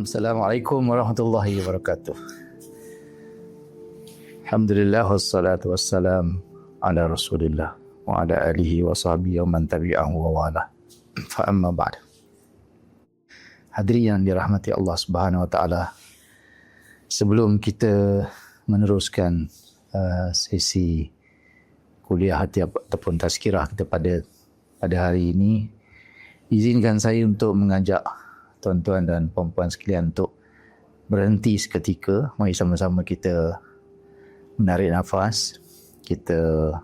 Assalamualaikum warahmatullahi wabarakatuh. Alhamdulillah wassalatu wassalam ala Rasulillah wa ala alihi wa sahbihi wa man tabi'ahu wa wala. Fa amma ba'd. Hadirin yang dirahmati Allah Subhanahu wa taala. Sebelum kita meneruskan sesi kuliah ataupun tazkirah kita pada hari ini, izinkan saya untuk mengajak tuan-tuan dan puan-puan sekalian untuk berhenti seketika. Mari sama-sama kita menarik nafas, kita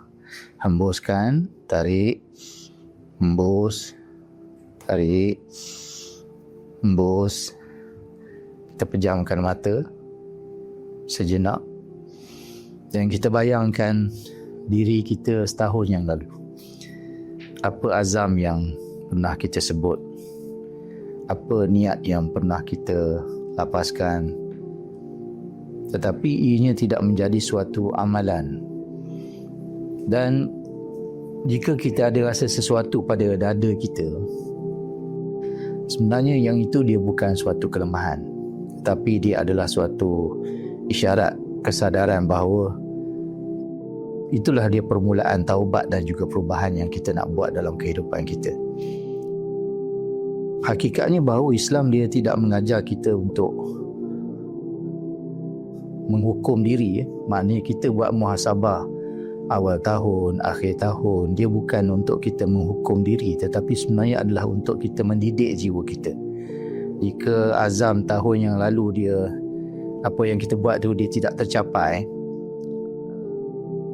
hembuskan, tarik, hembus, tarik, hembus. Kita pejamkan mata sejenak dan kita bayangkan diri kita setahun yang lalu. Apa azam yang pernah kita sebut, apa niat yang pernah kita lapaskan, tetapi ianya tidak menjadi suatu amalan. Dan jika kita ada rasa sesuatu pada dada kita, sebenarnya yang itu dia bukan suatu kelemahan, tapi dia adalah suatu isyarat kesadaran bahawa itulah dia permulaan taubat dan juga perubahan yang kita nak buat dalam kehidupan kita. Hakikatnya bahawa Islam dia tidak mengajar kita untuk menghukum diri. Maknanya kita buat muhasabah awal tahun, akhir tahun, dia bukan untuk kita menghukum diri, tetapi sebenarnya adalah untuk kita mendidik jiwa kita. Jika azam tahun yang lalu dia, apa yang kita buat tu dia tidak tercapai,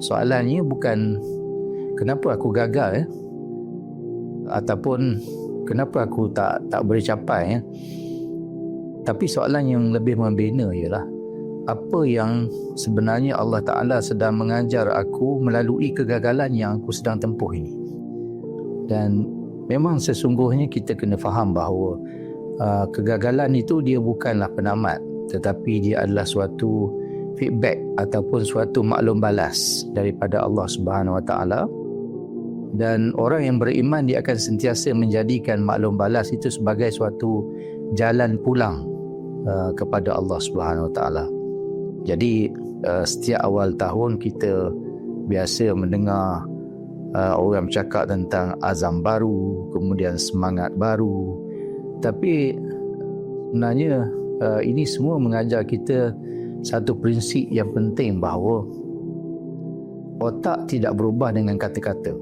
soalannya bukan kenapa aku gagal ataupun kenapa aku tak boleh capai, tapi soalan yang lebih membina ialah apa yang sebenarnya Allah Ta'ala sedang mengajar aku melalui kegagalan yang aku sedang tempuh ini. Dan memang sesungguhnya kita kena faham bahawa kegagalan itu dia bukanlah penamat, tetapi dia adalah suatu feedback ataupun suatu maklum balas daripada Allah Subhanahu Wa Ta'ala. Dan orang yang beriman dia akan sentiasa menjadikan maklum balas itu sebagai suatu jalan pulang kepada Allah Subhanahu Wa Ta'ala. Jadi setiap awal tahun kita biasa mendengar orang bercakap tentang azam baru, kemudian semangat baru. Tapi sebenarnya ini semua mengajar kita satu prinsip yang penting, bahawa otak tidak berubah dengan kata-kata,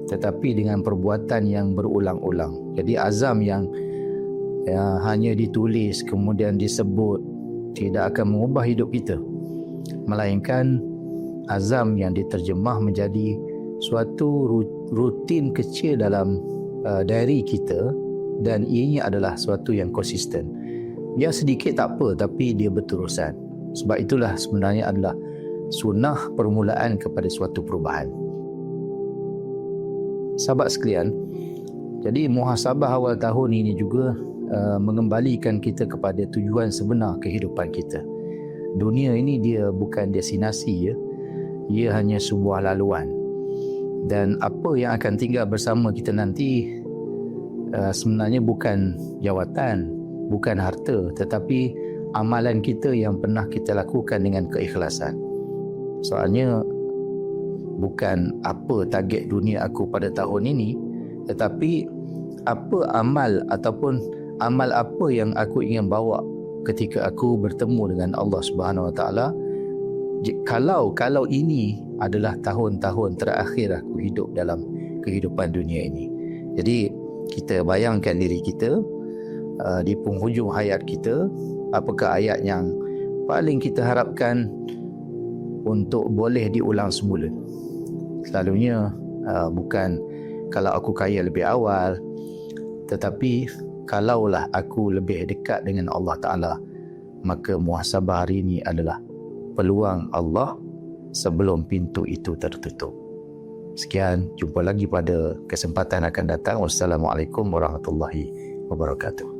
tetapi dengan perbuatan yang berulang-ulang. Jadi azam yang hanya ditulis kemudian disebut tidak akan mengubah hidup kita, melainkan azam yang diterjemah menjadi suatu rutin kecil dalam diary kita, dan ianya adalah suatu yang konsisten. Dia sedikit tak apa, tapi dia berterusan. Sebab itulah sebenarnya adalah sunnah permulaan kepada suatu perubahan. Sahabat sekalian, jadi muhasabah awal tahun ini juga mengembalikan kita kepada tujuan sebenar kehidupan kita. Dunia ini dia bukan destinasi, ia hanya sebuah laluan. Dan apa yang akan tinggal bersama kita nanti sebenarnya bukan jawatan, bukan harta, tetapi amalan kita yang pernah kita lakukan dengan keikhlasan. Soalnya bukan apa target dunia aku pada tahun ini, tetapi apa amal ataupun amal apa yang aku ingin bawa ketika aku bertemu dengan Allah Subhanahu Wa Taala. Kalau ini adalah tahun-tahun terakhir aku hidup dalam kehidupan dunia ini. Jadi kita bayangkan diri kita di penghujung hayat kita, apakah ayat yang paling kita harapkan untuk boleh diulang semula. Selalunya bukan kalau aku kaya lebih awal, tetapi kalaulah aku lebih dekat dengan Allah Ta'ala, maka muhasabah hari ini adalah peluang Allah sebelum pintu itu tertutup. Sekian, jumpa lagi pada kesempatan akan datang. Wassalamualaikum warahmatullahi wabarakatuh.